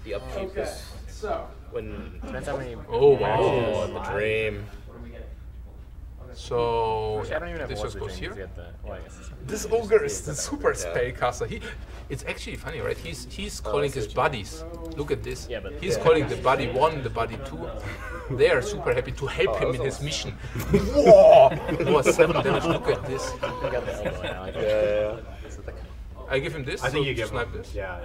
The upkeep is So, when. depends how many. Oh wow. Oh, the dream. So I don't even have this Wars just of goes Dreams here. yet. Well, I guess it's This ogre is the super spellcaster. It's actually funny, right? He's calling his buddies. Look at this. Yeah, but- He's calling the buddy 1, the buddy 2. They are super happy to help him in his mission. Whoa! Oh, 7 damage. Look at this. I got the elbow now. I Yeah. I give him this. I think so you give snipe him. this. Yeah.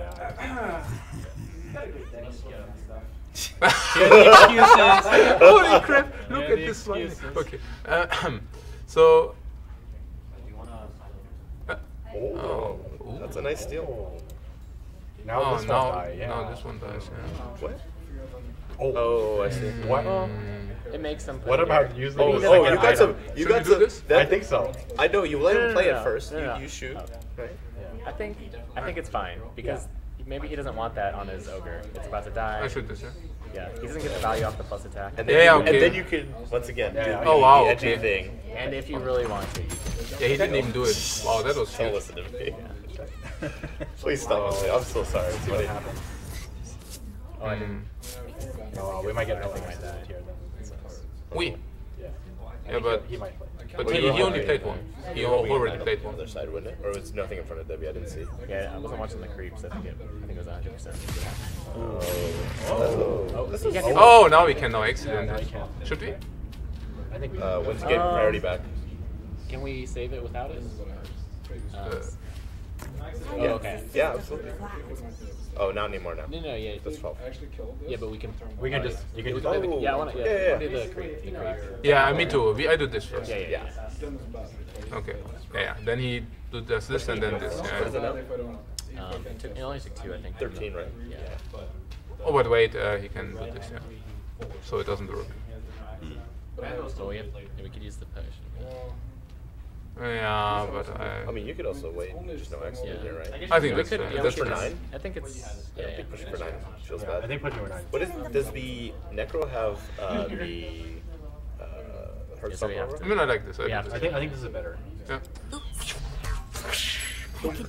Holy crap! Look at this one. Okay. So. Oh, that's a nice steal. Now this one die. Yeah. now this one dies. Yeah. What? Oh, I see. What? It makes them. What about using? Oh, the oh, second you got some. item? You Should got we do some. this? I think so. I know you let him play no, it first. no. You shoot. Right. I think it's fine because maybe he doesn't want that on his ogre. It's about to die. I shoot this. Yeah. Yeah, he doesn't get the value off the plus attack. And then Yeah, you, okay. And then you can once again do the, Oh, wow, the edgy okay. thing. And if you really want to, you can. Yeah, he didn't even do it. Wow, that was Don't huge. listen to me. Please stop listening. I'm so sorry. Buddy. Oh, I didn't. Oh, we might get I think nothing I died. here then. We. Yeah. Yeah, but He might play. he only played one. He already played one. Other side, wouldn't it? Or was nothing in front of Debbie? I didn't see. Yeah, I wasn't watching the creeps. I think it was 100%. Oh, this is. Oh, now we can now accident it. Should we? I think we. When's getting priority back? Can we save it without it? Oh, Yeah. okay. Yeah, absolutely. Oh, not anymore now. No, yeah. That's 12. Yeah, but we can. We can just. You can just. play the, yeah, I want to. Yeah, Yeah, yeah. do the creep. The creep. Yeah, me too. I do this first. Yeah. Okay. Yeah. Then he does this and then this. What is it Yeah. now? It only took 2, I think. 13, right? Yeah. Oh, but wait, he can do this. Yeah. So it doesn't work. So we could use the potion. Yeah, but I mean, you could also wait. Just no accident here, right? I think We that's could. fair. Yeah, That's we could. for 9? I think it's. I don't think pushing for 9 feels I bad. think pushing for 9. What is? Does the Necro have the her Yeah, so we have support? I mean, I like this. I Yeah, do I this. think this is better. Yeah.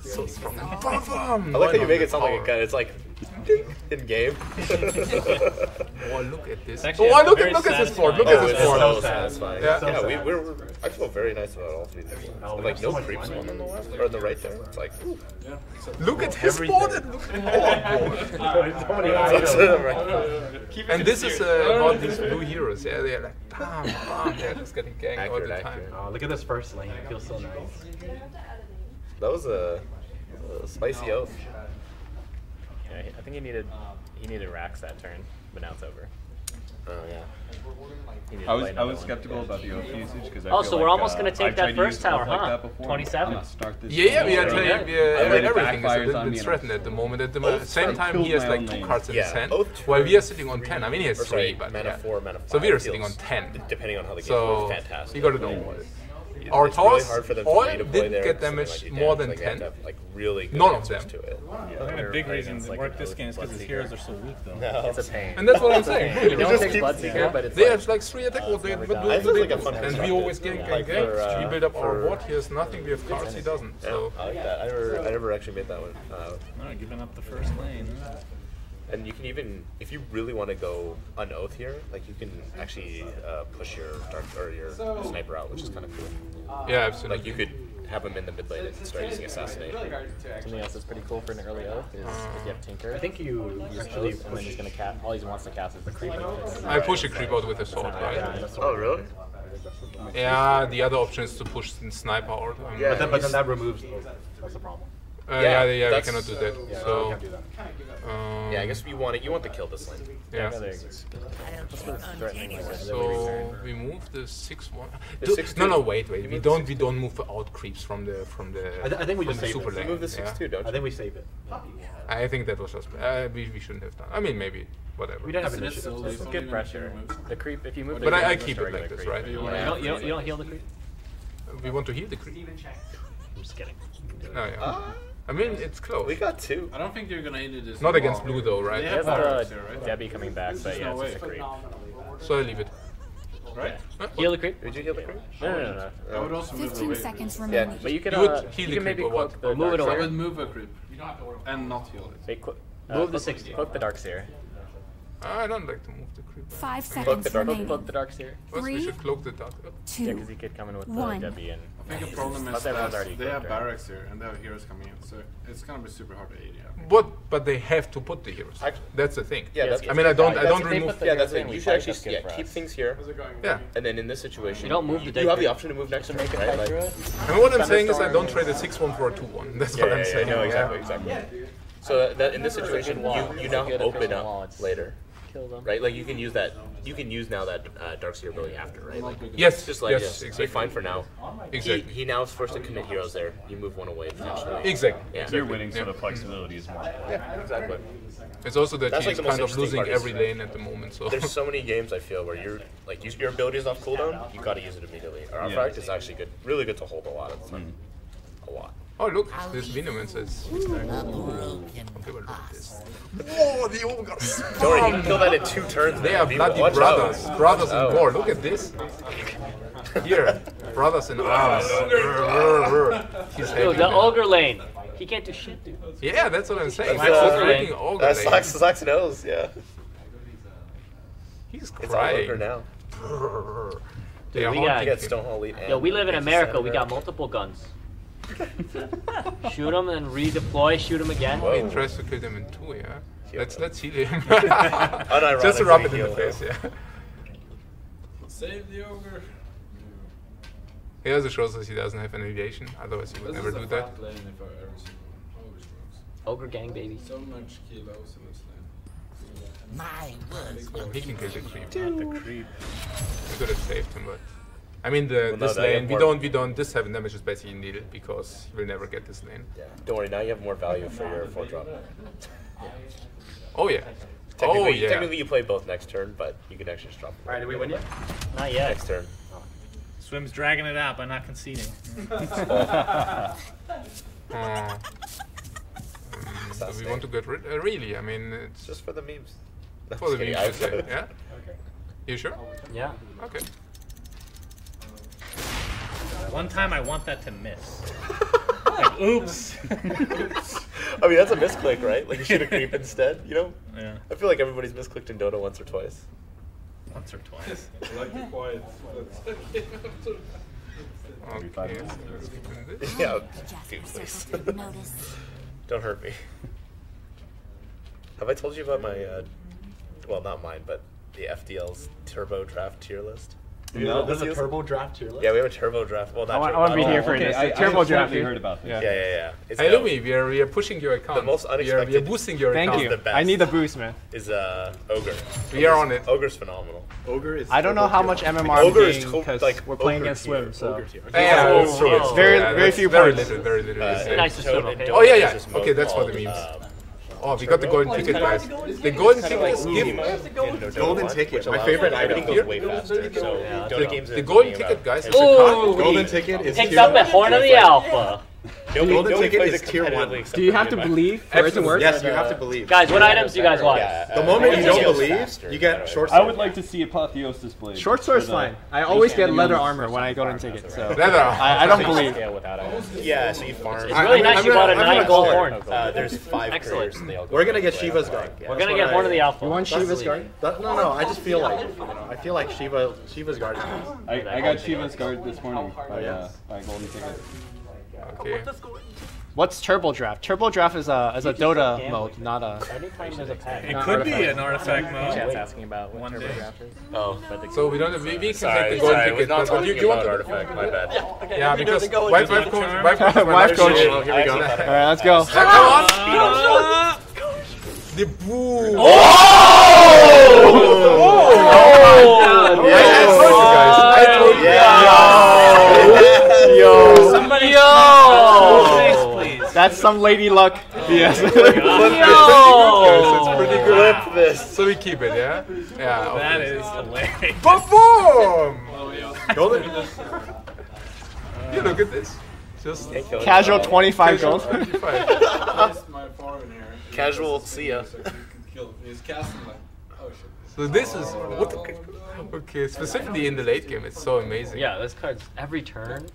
So strong. I like how you make it sound like a gun. It's like in game. Oh, look at this. actually Oh, a look very at this board. satisfying- Look Oh, at it's this board. so satisfying. Yeah. Yeah, we're. I feel very nice about all 3 things. Oh, we Like have no so much creeps fun. one on the left or on the right there. It's like. Ooh. Look at his board and look at our board. So many items. And this is about these blue heroes. Yeah, they're like, bam. They're just getting ganked all Accurate, the time. accurate. Oh, look at this first lane. It feels so nice. That was a spicy oath. Yeah, I think he needed racks that turn, but now it's over. Oh yeah. He needed I to was play another one. skeptical about the oath usage because Oh, so we're almost gonna take that first tower, huh? 27? Yeah, we are taking It everything is a backfires little on bit me threatened at the moment. At the Oath same strike time, he has killed my like own 2 lane. cards in his hand, Oath while we strike. are sitting on 10. I mean, he has Or 3, sorry, but mana yeah. 4, mana 5. So we are feels- sitting on 10. Depending on how the game So goes, fantastic. you got to know. Our It's really towers hard for them all to play didn't there, get so they damage might do more damage, than like, they have 10. to have, like, really good None of answers them. to it. I think a big reason they work this game is because his heroes are so weak, though. No. It's a pain. And that's what I'm saying. You don't just take keep- Bloodseeker, but it's They like, have like 3 attack rolls, but I do feel they like a do? fun And we construct. always gank. Like for, We build up our for- board. He has nothing. We have cards. He doesn't. So I like that. I never actually made that one. Alright, giving up the first lane. And you can even, if you really want to go unoath here, like you can actually push your dark or your sniper out, which is kind of cool. yeah, absolutely. Like you could have him in the mid lane and start using Assassinate. Something else that's pretty cool for an early oath is if you have Tinker. I think you actually, and then he's gonna cast. All he wants to cast is the creep. I push a creep out with a sword, right? Oh, really? Yeah, the other option is to push sniper out. Yeah, but then that removes. That's the problem. Yeah, we cannot do that. Yeah, so, can't do that. Yeah, I guess you want to kill this lane. Yeah. So we move the 6-1. No, wait. We don't move out creeps from the I think we just the save super it. lane. You move the 6-2, don't you? I think we save it. I think that was just we shouldn't have done. I mean, maybe whatever. We don't have initiative. It's good pressure. The creep, if you move. But I keep it like this, right? You don't heal the creep. We want to heal the creep. I'm just kidding. No, yeah. I mean, it's close. We got 2. I don't think you're gonna eat this. Not against blue though, right? They He has have the right? Debbie coming back, but yeah, it's just a creep. So I leave it. Right? Heal the creep. Did you heal the creep? No. I would also move 15 away. seconds Yeah. remaining. But you could You would heal you the can maybe creep or what? cloak the Move it dark away. I seer. would move a creep and not heal it. They Move the 60. Cloak the dark seer. I don't like to move the creep. 5 Cloak seconds the dark. remaining. Cloak the dark seer. First we 3, should cloak the dark. Yeah, 2, because he could come in with the 1. Debbie and. I think the problem is Plus everyone's that already they have cloaked, right? barracks here and they have heroes coming in, so it's gonna be super hard to AD. But they have to put the heroes. That's the thing. Yeah, that's. I mean, I don't That's- they remove. put the Yeah, that's heroes it. in, You we should actually fight, that's good for keep us. things here, Yeah. and then in this situation, You don't move the you have the deck. option to move next turn, Make a right? fight Like, through it. I mean, what I'm saying is I don't trade a 6-1 for a 2-1. That's what I'm saying. No, exactly. So that in this situation, you now Get a open personal wall, up it's- later, Kill them. right? Like you can use that. You can use now that Darkseer ability after, right? Like, Yes, just like yes, this. exactly. Be fine for now. Exactly. He now is forced to commit heroes there. You move one away potentially. Exactly. Yeah. You're winning, so the flexibility is more. Yeah, exactly. It's also that That's he's like the most kind of interesting losing part is- every lane at the moment. So There's so many games I feel where you're like your ability is off cooldown. You got to use it immediately. Or Yeah. fact, it's actually good, really good to hold a lot of the time. A lot. oh look, this Venom says. Okay, well, look at this. Whoa, the ogres! Don't worry, he can kill that in 2 turns. They man. are Be- bloody watch brothers, out. brothers in Oh. war. Look at this. Here, brothers in arms. He's Dude, happy, the man. ogre lane. He can't do shit, dude. Yeah, that's what I'm saying. That's, That's a ogre lane. freaking ogre That lane. sucks knows, yeah. He's It's all crying. over now. They are we haunting got- You get him. Stonehall Elite. Yo, we live in America. We got multiple. multiple guns. Shoot him and redeploy. Shoot him again. Whoa. He tries to kill them in 2, yeah. Heal Let's heal him. Unironically Just to rub it in the heal face, him. yeah. Save the ogre. He also shows us he doesn't have an aviation, otherwise he would This never is do a that. fat lane if I've ever seen one. Always works. Ogre gang, baby. So much kilos in this lane. My words. He can kill the creep. Not the creep. We could have saved him, but I mean no, this now you lane have we don't this 7 damage is basically needed because he will never get this lane. Yeah. Don't worry, now you have more value for your 4-drop. Oh yeah. Technically, Oh yeah. technically you play both next turn, but you can actually just drop them Alright, did we win yet? Not yet. next turn. Swim's dragging it out by not conceding. So we want to get rid really, I mean it's Just for the memes. for the Just memes, kidding, you say, yeah? You sure? Yeah. Okay. One time I want that to miss. Like, oops. I mean, that's a misclick, right? Like, you should have creep instead, you know? Yeah. I feel like everybody's misclicked in Dota once or twice. Once or twice. I like the quiet. Okay. So let's do this. Yeah, Adjust dude, the please. circle to notice. Don't hurt me. Have I told you about my, well, not mine, but the FDL's turbo draft tier list? No, there's a turbo draft tier list. Yeah, we have a turbo draft. Well, not I turbo. want to be not here all. for Okay, this. I Turbo draft. totally heard about this. Yeah. It's Hey Louis, we are pushing your account. The most we are unexpected boosting your Thank account. you. the best. I need the boost, man. is Ogre. We are on it. Ogre's phenomenal. Ogre is. I don't know how much MMR I'm Ogre is getting because like we're playing Ogre against tier, Swim, so. Ogre tier. Yeah, Oh, that's true. oh. It's Very- yeah, very that's few very points. little, very little. Nice to Toad- swim, okay? Oh yeah, there's this yeah. Okay, mode that's for the called, memes. Oh, we got the golden ticket, guys. The golden ticket is given. Golden ticket, which my allows favorite everything item. goes way faster. So Dota games The are golden thinking ticket, about guys, is it. a Ooh, card. Golden ticket is Picked tier up at 1. Horn of the Alpha. Golden ticket plays is it tier 1. competitively except Do you for have me to and my- believe for it to work? Yes, you have to believe. Guys, what items do you guys want? The moment you don't Goes believe, faster, you by get the way. short I sword. would like to see Apotheosis Blade. Short sword's for the- fine. I always get enemy leather on the armor when I go to ticket, so. Leather. I don't believe. Yeah, without items. Yeah, so you farm. It's really nice you bought a 9 gold horn. There's 5 Excellent. careers and they all go We're gonna get way Shiva's up. guard. We're gonna get Horn of the Alpha. You want Shiva's guard? No, I just feel like, I feel like Shiva's guard is nice. I got Shiva's Guard this morning by Golden Ticket. Okay. What's Turbo Draft? Turbo Draft is a Dota mode, not a. Anytime there's a pack. It could be an artifact mode. Chat's asking about what One turbo day. draft is. Oh. So we don't. We can take Sorry, the golden sorry, ticket. not But you want to? artifact, my bad. Yeah, because wife coach. Wife coach. Wife coach. Here we go. Alright, let's go. Come on. The boo. Oh! I told you guys. Yo. Somebody please. That's some lady luck. Yes. It's pretty good. Flip this. So we keep it, yeah? Yeah. That okay. is hilarious. Boom! Golden. You look at this. Just Casual 25 casual gold. 25. My farm in here. Casual, see ya. He's casting like, oh shit. So this is what the, okay, specifically in the late game, it's so amazing. Yeah, this card's every turn.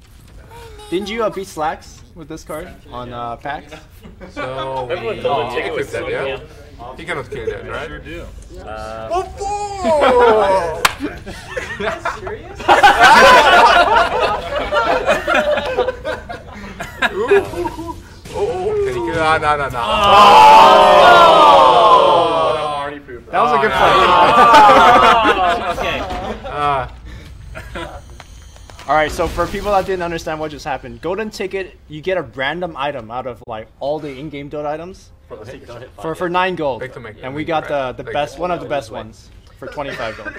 Didn't you beat Slacks with this card on PAX? So we Everyone golden ticket equip with that, that, yeah? He cannot kill that, right? Sure do. Oh, can he kill? No. That was a good fight. Alright, so for people that didn't understand what just happened, golden ticket, you get a random item out of like all the in-game Dota items for 9 gold. Back to Mac. And we got the best, one of the best ones for 25 gold.